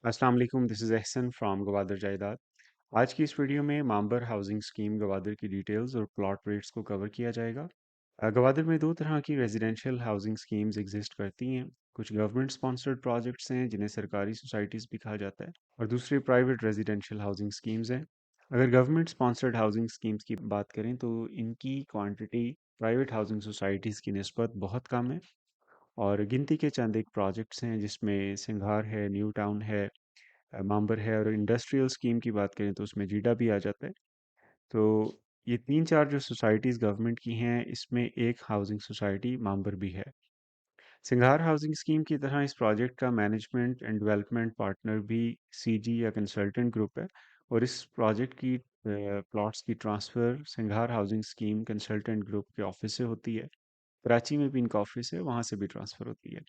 अस्सलाम वालेकुम, this is Ehsan from Gwadar Jaidad. आज की इस वीडियो में मांबर हाउसिंग स्कीम गवादर की डिटेल्स और प्लॉट रेट्स को कवर किया जाएगा। गवादर में दो तरह की रेजिडेंशियल हाउसिंग स्कीम्स एग्जिस्ट करती हैं। कुछ गवर्नमेंट स्पॉन्सर्ड प्रोजेक्ट्स हैं जिन्हें सरकारी सोसाइटीज़ भी कहा जाता है, और दूसरी प्राइवेट रेजिडेंशियल हाउसिंग स्कीम्स हैं। अगर गवर्नमेंट स्पॉन्सर्ड हाउसिंग स्कीम्स की बात करें तो इनकी क्वांटिटी प्राइवेट हाउसिंग सोसाइटीज़ की निस्बत बहुत कम है, और गिनती के चंद एक प्रोजेक्ट्स हैं जिसमें सिंघार है, न्यू टाउन है, मांबर है, और इंडस्ट्रियल स्कीम की बात करें तो उसमें जीडा भी आ जाता है। तो ये तीन चार जो सोसाइटीज़ गवर्नमेंट की हैं, इसमें एक हाउसिंग सोसाइटी मांबर भी है। सिंघार हाउसिंग स्कीम की तरह इस प्रोजेक्ट का मैनेजमेंट एंड डेवलपमेंट पार्टनर भी सीजी या कंसल्टेंट ग्रुप है, और इस प्रोजेक्ट की प्लॉट्स की transfer Singhar housing scheme consultant group के ऑफिस से होती है। कराची में भी इनका ऑफिस है, वहाँ से भी ट्रांसफ़र होती है।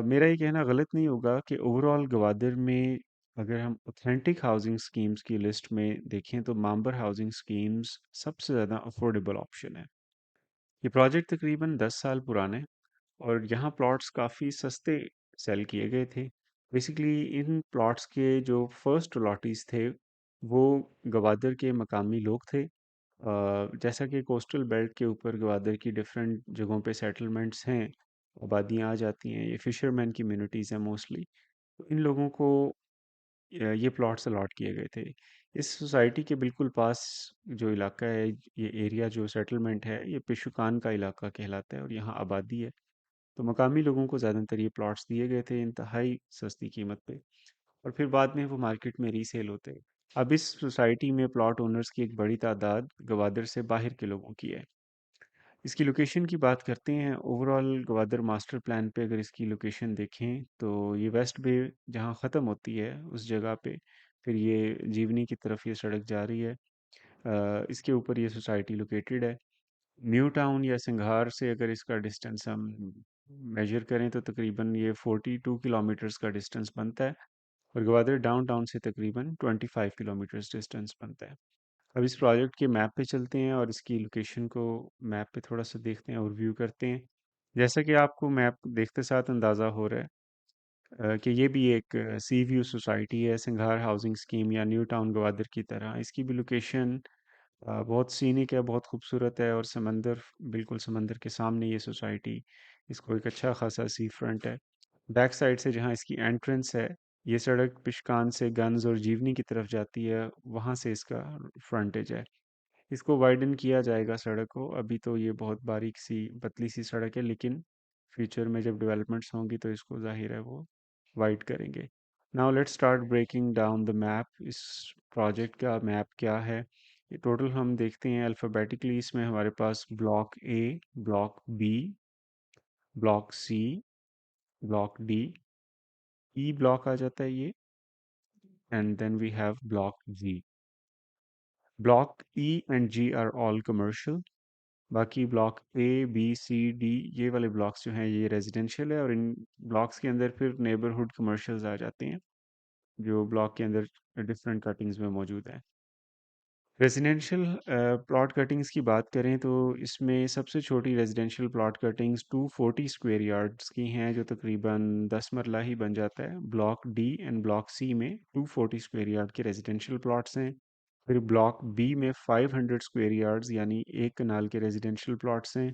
मेरा ये कहना गलत नहीं होगा कि ओवरऑल गवादर में अगर हम ऑथेंटिक हाउसिंग स्कीम्स की लिस्ट में देखें तो मांबर हाउसिंग स्कीम्स सबसे ज़्यादा अफोर्डेबल ऑप्शन है। ये प्रोजेक्ट तकरीबन 10 साल पुराने, और यहाँ प्लॉट्स काफ़ी सस्ते सेल किए गए थे। बेसिकली इन प्लॉट्स के जो फर्स्ट अलॉटीज़ थे वो गवादर के मकामी लोग थे। जैसा कि कोस्टल बेल्ट के ऊपर गवादर की डिफरेंट जगहों पे सेटलमेंट्स हैं, आबादियाँ आ जाती हैं, ये फिशरमैन कम्युनिटीज़ हैं मोस्टली। तो इन लोगों को ये प्लॉट्स अलॉट किए गए थे। इस सोसाइटी के बिल्कुल पास जो इलाका है, ये एरिया जो सेटलमेंट है, ये पिशुकान का इलाका कहलाता है, और यहाँ आबादी है। तो मकामी लोगों को ज़्यादातर ये प्लॉट्स दिए गए थे इंतहाई सस्ती कीमत पे, और फिर बाद में वो मार्केट में रीसेल होते हैं। अब इस सोसाइटी में प्लॉट ओनर्स की एक बड़ी तादाद गवादर से बाहर के लोगों की है। इसकी लोकेशन की बात करते हैं। ओवरऑल गवादर मास्टर प्लान पे अगर इसकी लोकेशन देखें तो ये वेस्ट बे जहाँ ख़त्म होती है उस जगह पे फिर ये जीवनी की तरफ ये सड़क जा रही है। इसके ऊपर ये सोसाइटी लोकेटेड है। न्यू टाउन या सिंघार से अगर इसका डिस्टेंस हम मेजर करें तो तकरीबन ये 42 किलोमीटर्स का डिस्टेंस बनता है, और ग्वादर डाउन टाउन से तकरीबन 25 किलोमीटर्स डिस्टेंस बनता है। अब इस प्रोजेक्ट के मैप पे चलते हैं और इसकी लोकेशन को मैप पे थोड़ा सा देखते हैं और व्यू करते हैं। जैसा कि आपको मैप देखते साथ अंदाज़ा हो रहा है कि ये भी एक सी व्यू सोसाइटी है, सिंघार हाउसिंग स्कीम या न्यू टाउन ग्वादर की तरह। इसकी भी लोकेशन बहुत सीनिक है, बहुत खूबसूरत है, और समंदर, बिल्कुल समंदर के सामने ये सोसाइटी, इसको एक अच्छा खासा सी फ्रंट है। बैक साइड से जहाँ इसकी एंट्रेंस है, ये सड़क पिशकान से गंज और जीवनी की तरफ जाती है, वहाँ से इसका फ्रंटेज है। इसको वाइडन किया जाएगा सड़क को। अभी तो ये बहुत बारीक सी पतली सी सड़क है, लेकिन फ्यूचर में जब डेवलपमेंट्स होंगी तो इसको जाहिर है वो वाइड करेंगे। Now let's start breaking down the map. इस प्रोजेक्ट का मैप क्या है, ये टोटल हम देखते हैं अल्फ़ाबेटिकली। इसमें हमारे पास block A, block B, block C, block D, E block आ जाता है ये, and then we have block G. Block E and G are all commercial. बाकी block A B C D ये वाले ब्लॉक्स जो हैं ये रेजिडेंशियल है, और इन ब्लॉक्स के अंदर फिर नेबरहुड कमर्शियल्स आ जाते हैं जो ब्लॉक के अंदर डिफरेंट कटिंग्स में मौजूद हैं। रेजिडेंशियल प्लॉट कटिंग्स की बात करें तो इसमें सबसे छोटी residential plot cuttings 240 square yards की हैं, जो तकरीबन 10 मरला ही बन जाता है। Block D and block C में 240 स्क्वायर यार्ड के रेजिडेंशियल प्लॉट्स हैं। फिर ब्लॉक बी में 500 स्क्वायर यार्ड्स यानी 1 कनाल के रेजिडेंशियल प्लॉट्स हैं,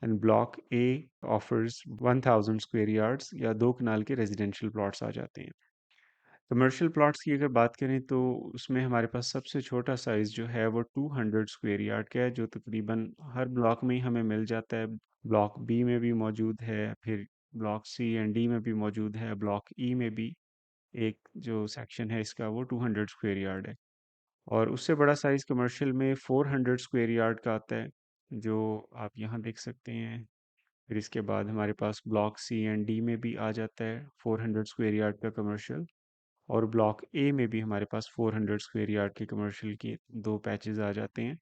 and block A offers 1000 square yards या 2 कनाल के रेजिडेंशियल प्लॉट्स आ जाते हैं। कमर्शियल प्लॉट्स की अगर बात करें तो उसमें हमारे पास सबसे छोटा साइज़ जो है वो 200 स्क्वायर यार्ड का है, जो तकरीबन हर ब्लॉक में ही हमें मिल जाता है। ब्लॉक बी में भी मौजूद है, फिर ब्लॉक सी एंड डी में भी मौजूद है, ब्लॉक ई में भी एक जो सेक्शन है इसका वो 200 स्क्वायर यार्ड है। और उससे बड़ा साइज़ कमर्शियल में 400 स्क्वायर यार्ड का आता है, जो आप यहाँ देख सकते हैं। फिर इसके बाद हमारे पास ब्लॉक सी एंड डी में भी आ जाता है 400 स्क्वायर यार्ड का कमर्शियल, और ब्लॉक ए में भी हमारे पास 400 स्क्वायर यार्ड के कमर्शियल के दो पैचेस आ जाते हैं।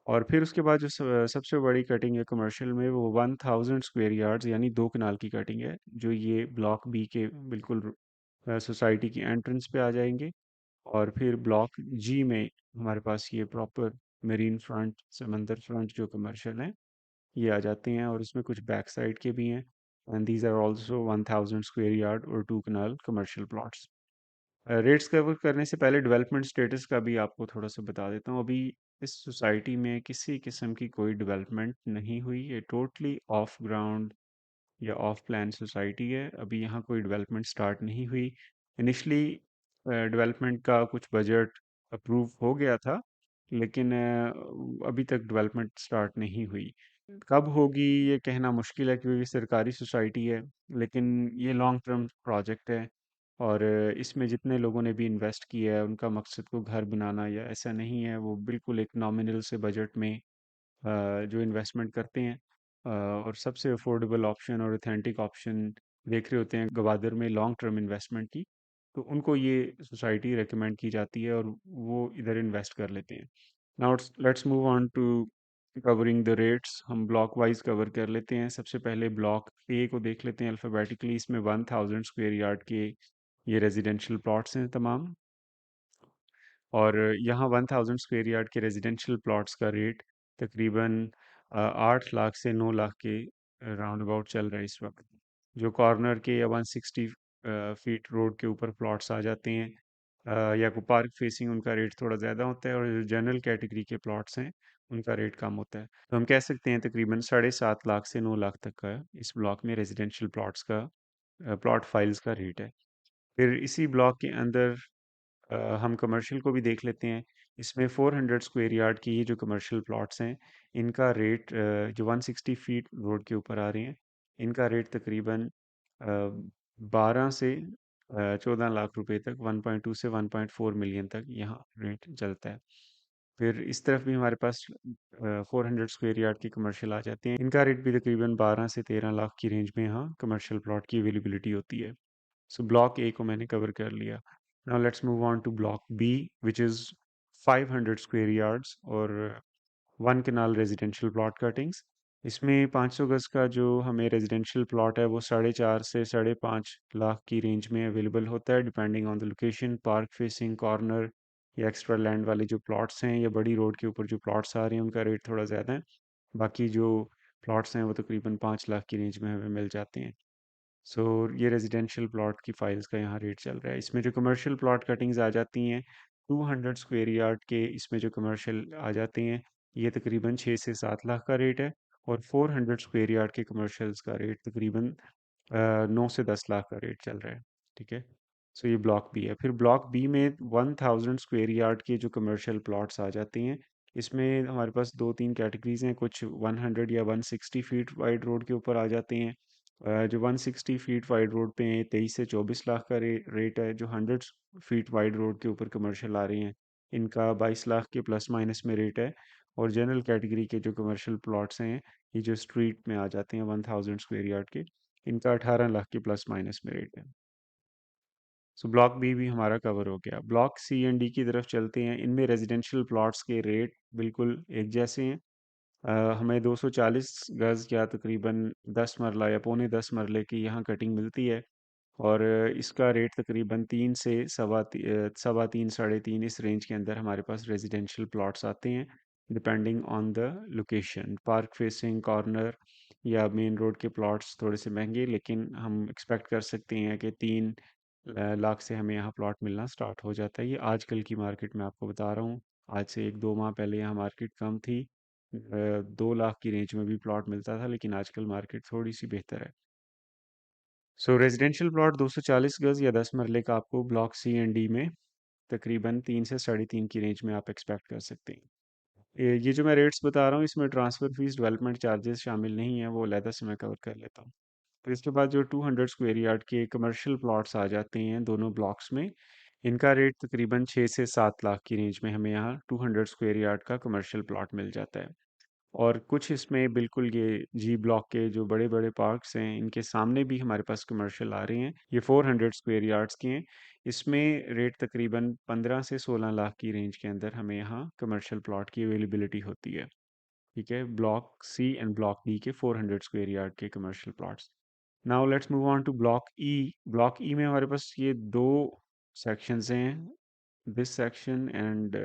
और फिर उसके बाद जो सबसे बड़ी कटिंग है कमर्शियल में वो 1000 स्क्वायर यार्ड्स यानी 2 कनाल की कटिंग है, जो ये ब्लॉक बी के बिल्कुल सोसाइटी की एंट्रेंस पे आ जाएंगे। और फिर ब्लॉक जी में हमारे पास ये प्रॉपर मेरीन फ्रंट, समंदर फ्रंट जो कमर्शियल हैं ये आ जाते हैं, और उसमें कुछ बैक साइड के भी हैं। and these are also 1000 square yard or 2 canal commercial plots. Rates cover करने से पहले डेवलपमेंट स्टेटस का भी आपको थोड़ा सा बता देता हूँ। अभी इस सोसाइटी में किसी किस्म की कोई डेवलपमेंट नहीं हुई, ये टोटली ऑफ ग्राउंड या ऑफ प्लान सोसाइटी है। अभी यहाँ कोई डेवलपमेंट स्टार्ट नहीं हुई। इनिशली डेवलपमेंट का कुछ बजट अप्रूव हो गया था, लेकिन अभी तक डेवलपमेंट स्टार्ट नहीं हुई। कब होगी ये कहना मुश्किल है क्योंकि सरकारी सोसाइटी है, लेकिन ये लॉन्ग टर्म प्रोजेक्ट है। और इसमें जितने लोगों ने भी इन्वेस्ट किया है उनका मकसद को घर बनाना या ऐसा नहीं है, वो बिल्कुल एक नॉमिनल से बजट में जो इन्वेस्टमेंट करते हैं और सबसे अफोर्डेबल ऑप्शन और ऑथेंटिक ऑप्शन देख रहे होते हैं गवादर में लॉन्ग टर्म इन्वेस्टमेंट की, तो उनको ये सोसाइटी रेकमेंड की जाती है और वो इधर इन्वेस्ट कर लेते हैं। Now let's move on to covering the rates. हम ब्लॉक वाइज कवर कर लेते हैं। सबसे पहले ब्लॉक ए को देख लेते हैं अल्फ़ाबेटिकली। इसमें 1000 स्क्वायर यार्ड के ये रेजिडेंशियल प्लॉट्स हैं तमाम, और यहाँ 1000 स्क्वायर यार्ड के रेजिडेंशियल प्लॉट्स का रेट तकरीबन 8 लाख से 9 लाख के राउंड अबाउट चल रहा है इस वक्त। जो कॉर्नर के या 160 फीट रोड के ऊपर प्लॉट्स आ जाते हैं या को पार्क फेसिंग, उनका रेट थोड़ा ज़्यादा होता है, और जो जनरल कैटेगरी के प्लॉट्स हैं उनका रेट कम होता है। तो हम कह सकते हैं तकरीबन 7.5 लाख से 9 लाख तक का इस ब्लॉक में रेजिडेंशियल प्लॉट्स का प्लॉट फाइल्स का रेट है। फिर इसी ब्लॉक के अंदर हम कमर्शियल को भी देख लेते हैं। इसमें 400 स्क्वायर यार्ड की ये जो कमर्शियल प्लॉट्स हैं, इनका रेट जो 160 फीट रोड के ऊपर आ रहे हैं, इनका रेट तकरीबन 12 से 14 लाख रुपए तक, 1.2 से 1.4 मिलियन तक यहाँ रेट चलता है। फिर इस तरफ भी हमारे पास 400 स्क्वायर यार्ड की कमर्शियल आ जाती हैं। इनका रेट भी तकरीबन 12 से 13 लाख की रेंज में यहाँ कमर्शियल प्लॉट की अवेलेबिलिटी होती है। सो ब्लॉक ए को मैंने कवर कर लिया। Now let's move on to block B which is 500 square yards और 1 कनाल रेजिडेंशियल प्लॉट कटिंग्स। इसमें 500 गज का जो हमें रेजिडेंशियल प्लॉट है वो 4.5 से 5.5 लाख की रेंज में अवेलेबल होता है, depending on the location. Park facing, corner या एक्स्ट्रा लैंड वाले जो प्लॉट्स हैं या बड़ी रोड के ऊपर जो प्लॉट्स आ रहे हैं उनका रेट थोड़ा ज़्यादा है। बाकी जो प्लॉट्स हैं वो तकरीबन 5 लाख की रेंज में हमें मिल जाते हैं। सो ये रेजिडेंशियल प्लॉट की फाइल्स का यहाँ रेट चल रहा है। इसमें जो कमर्शियल प्लॉट कटिंग्स आ जाती हैं 200 स्क्वायर यार्ड के, इसमें जो कमर्शियल आ जाते हैं ये तकरीबन 6 से 7 लाख का रेट है, और 400 स्क्वायर यार्ड के कमर्शियल्स का रेट तकरीबन 9 से 10 लाख का रेट चल रहा है। ठीक है, सो ये ब्लॉक बी है। फिर ब्लॉक बी में 1000 स्क्वायर यार्ड के जो कमर्शियल प्लॉट्स आ जाते हैं, इसमें हमारे पास दो तीन कैटेगरीज हैं। कुछ 100 या 160 फीट वाइड रोड के ऊपर आ जाते हैं। जो 160 फीट वाइड रोड पे हैं 23 से 24 लाख का रेट है। जो 100 फीट वाइड रोड के ऊपर कमर्शियल आ रहे हैं इनका 22 लाख के प्लस माइनस में रेट है। और जनरल कैटेगरी के जो कमर्शियल प्लॉट्स हैं, ये जो स्ट्रीट में आ जाते हैं 1000 स्क्वायर यार्ड के, इनका 18 लाख के प्लस माइनस में रेट है। सो ब्लॉक बी भी हमारा कवर हो गया। ब्लॉक सी एंड डी की तरफ चलते हैं। इनमें रेजिडेंशियल प्लॉट्स के रेट बिल्कुल एक जैसे हैं। हमें 240 गज या तकरीबन 10 मरला या पौने 10 मरले की यहाँ कटिंग मिलती है, और इसका रेट तकरीबन 3 से सवा तीन 3.5 इस रेंज के अंदर हमारे पास रेजिडेंशियल प्लॉट्स आते हैं, depending on the location. Park facing, corner या मेन रोड के प्लॉट्स थोड़े से महंगे, लेकिन हम एक्सपेक्ट कर सकते हैं कि 3 लाख से हमें यहाँ प्लॉट मिलना स्टार्ट हो जाता है। ये आजकल की मार्केट में आपको बता रहा हूँ। आज से 1-2 माह पहले यहाँ मार्केट कम थी, 2 लाख की रेंज में भी प्लॉट मिलता था, लेकिन आजकल मार्केट थोड़ी सी बेहतर है। सो रेजिडेंशियल प्लॉट 240 गज या 10 मरले का आपको ब्लॉक सी एंड डी में तकरीबन 3 से 3.5 की रेंज में आप एक्सपेक्ट कर सकते हैं। ये जो मैं रेट्स बता रहा हूँ इसमें ट्रांसफ़र फीस, डेवलपमेंट चार्जेस शामिल नहीं है, वो अलहदा से मैं कवर कर लेता हूँ। फिर इसके बाद जो 200 स्क्वायर यार्ड के कमर्शियल प्लॉट्स आ जाते हैं दोनों ब्लॉक्स में, इनका रेट तकरीबन 6 से 7 लाख की रेंज में हमें यहाँ 200 स्क्वायर यार्ड का कमर्शियल प्लॉट मिल जाता है। और कुछ इसमें बिल्कुल ये जी ब्लॉक के जो बड़े बड़े पार्क्स हैं इनके सामने भी हमारे पास कमर्शियल आ रहे हैं। ये 400 स्क्वायर यार्ड्स के हैं। इसमें रेट तकरीबन 15 से 16 लाख की रेंज के अंदर हमें यहाँ कमर्शियल प्लॉट की अवेलेबिलिटी होती है। ठीक है, block C and block D के 400 स्क्वायर यार्ड के commercial plots. Now let's move on to block E. Block E में हमारे पास ये दो सेक्शंस हैं, this section and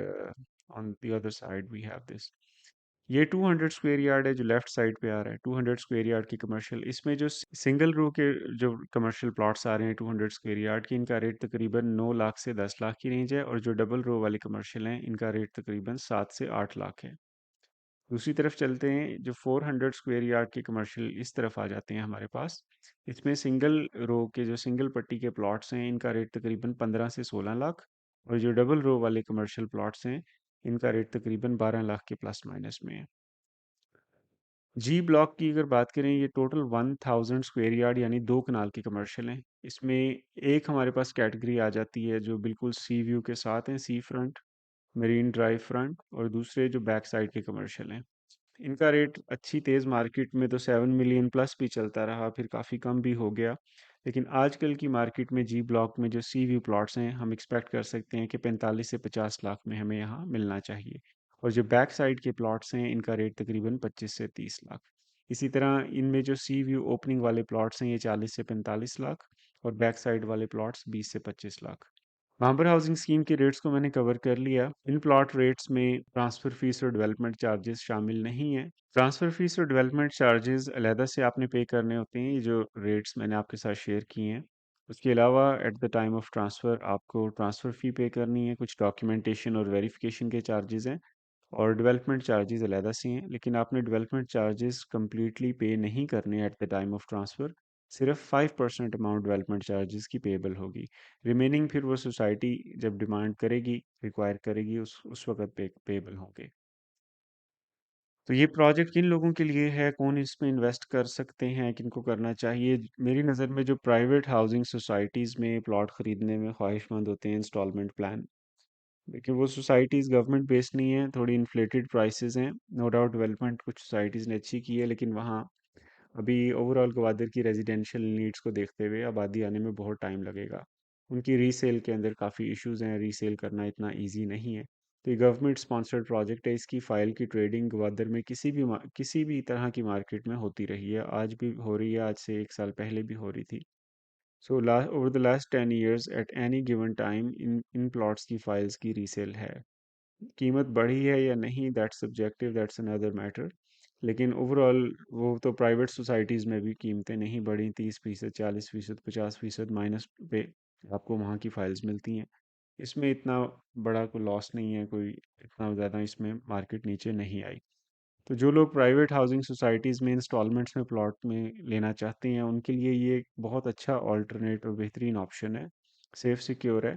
on the other side we have this. ये 200 स्क्वायर यार्ड है जो लेफ्ट साइड पे आ रहा है, 200 स्क्वायर यार्ड की कमर्शियल। इसमें जो सिंगल रो के जो कमर्शियल प्लॉट्स आ रहे हैं 200 स्क्वायर यार्ड की, इनका रेट तकरीबन 9 लाख से 10 लाख की रेंज है, और जो डबल रो वाले कमर्शियल हैं इनका रेट तकरीबन 7 से 8 लाख है। दूसरी तरफ चलते हैं, जो 400 स्क्वायर यार्ड के कमर्शियल इस तरफ आ जाते हैं हमारे पास। इसमें सिंगल रो के जो सिंगल पट्टी के प्लॉट्स हैं इनका रेट तकरीबन 15 से 16 लाख, और जो डबल रो वाले कमर्शियल प्लॉट्स हैं इनका रेट तकरीबन 12 लाख के प्लस माइनस में है। जी ब्लॉक की अगर बात करें, ये टोटल 1000 स्क्वायर यार्ड यानी 2 कनाल की कमर्शियल हैं। इसमें एक हमारे पास कैटेगरी आ जाती है जो बिल्कुल सी व्यू के साथ हैं, सी फ्रंट, मरीन ड्राइव फ्रंट, और दूसरे जो बैक साइड के कमर्शियल हैं। इनका रेट अच्छी तेज़ मार्केट में तो 7 मिलियन प्लस भी चलता रहा, फिर काफ़ी कम भी हो गया। लेकिन आजकल की मार्केट में जी ब्लॉक में जो सी व्यू प्लॉट्स हैं, हम एक्सपेक्ट कर सकते हैं कि 45 से 50 लाख में हमें यहाँ मिलना चाहिए। और जो बैक साइड के प्लॉट्स हैं इनका रेट तकरीबन 25 से 30 लाख। इसी तरह इनमें जो सी व्यू ओपनिंग वाले प्लॉट्स हैं ये 40 से 45 लाख, और बैक साइड वाले प्लॉट्स 20 से 25 लाख। महाबर हाउसिंग स्कीम के रेट्स को मैंने कवर कर लिया। इन प्लॉट रेट्स में ट्रांसफ़र फीस और डेवलपमेंट चार्जेस शामिल नहीं हैं। ट्रांसफ़र फीस और डेवलपमेंट चार्जेस अलहदा से आपने पे करने होते हैं, ये जो रेट्स मैंने आपके साथ शेयर किए हैं। उसके अलावा at the time of transfer आपको ट्रांसफ़र फ़ी पे करनी है, कुछ डॉक्यूमेंटेशन और वेरिफिकेशन के चार्जेस हैं, और डेवलपमेंट चार्जेस अलहदा से हैं। लेकिन आपने डेवलपमेंट चार्जेस कम्प्लीटली पे नहीं करने at the time of transfer, सिर्फ 5% अमाउंट डेवलपमेंट चार्जेस की पेबल होगी। रिमेनिंग फिर वो सोसाइटी जब डिमांड करेगी, रिक्वायर करेगी, उस वक्त पेबल होंगे। तो ये प्रोजेक्ट किन लोगों के लिए है, कौन इसमें इन्वेस्ट कर सकते हैं, किनको करना चाहिए? मेरी नज़र में जो प्राइवेट हाउसिंग सोसाइटीज़ में प्लॉट ख़रीदने में ख्वाहिशमंद होते हैं इंस्टॉलमेंट प्लान, देखिए वो सोसाइटीज़ गवर्नमेंट बेस्ड नहीं है, थोड़ी इन्फ्लेटेड प्राइसेस हैं। नो डाउट डेवलपमेंट कुछ सोसाइटीज़ ने अच्छी की है, लेकिन वहाँ अभी ओवरऑल ग्वादर की रेजिडेंशियल नीड्स को देखते हुए आबादी आने में बहुत टाइम लगेगा। उनकी रीसेल के अंदर काफ़ी इश्यूज हैं, रीसेल करना इतना इजी नहीं है। तो ये गवर्नमेंट स्पॉन्सर्ड प्रोजेक्ट है, इसकी फ़ाइल की ट्रेडिंग ग्वादर में किसी भी तरह की मार्केट में होती रही है, आज भी हो रही है, आज से 1 साल पहले भी हो रही थी। So over the last 10 years at any given time in plots की फाइल्स की रीसेल है। कीमत बढ़ी है या नहीं, that's subjective, that's another matter. लेकिन ओवरऑल वो तो प्राइवेट सोसाइटीज़ में भी कीमतें नहीं बढ़ी, 30%, 40%, 50% माइनस पे आपको वहाँ की फाइल्स मिलती हैं। इसमें इतना बड़ा कोई लॉस नहीं है, कोई इतना ज़्यादा इसमें मार्केट नीचे नहीं आई। तो जो लोग प्राइवेट हाउसिंग सोसाइटीज़ में इंस्टॉलमेंट्स में प्लॉट में लेना चाहते हैं उनके लिए ये एक बहुत अच्छा ऑल्टरनेट और बेहतरीन ऑप्शन है। सेफ सिक्योर है,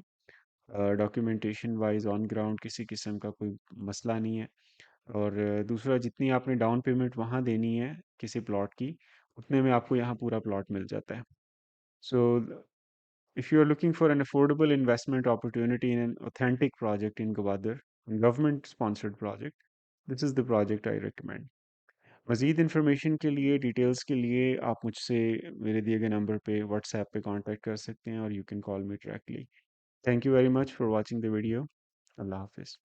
डॉक्यूमेंटेशन वाइज ऑन ग्राउंड किसी किस्म का कोई मसला नहीं है। और दूसरा, जितनी आपने डाउन पेमेंट वहाँ देनी है किसी प्लॉट की, उतने में आपको यहाँ पूरा प्लॉट मिल जाता है। So if you are looking for an affordable investment opportunity in an authentic project in Gwadar, government sponsored project, this is the project I recommend. मज़ीद इन्फॉर्मेशन के लिए, डिटेल्स के लिए आप मुझसे मेरे दिए गए नंबर पे व्हाट्सएप पे कांटेक्ट कर सकते हैं, और you can call me directly. Thank you very much for watching the video. अल्लाह हाफिज़।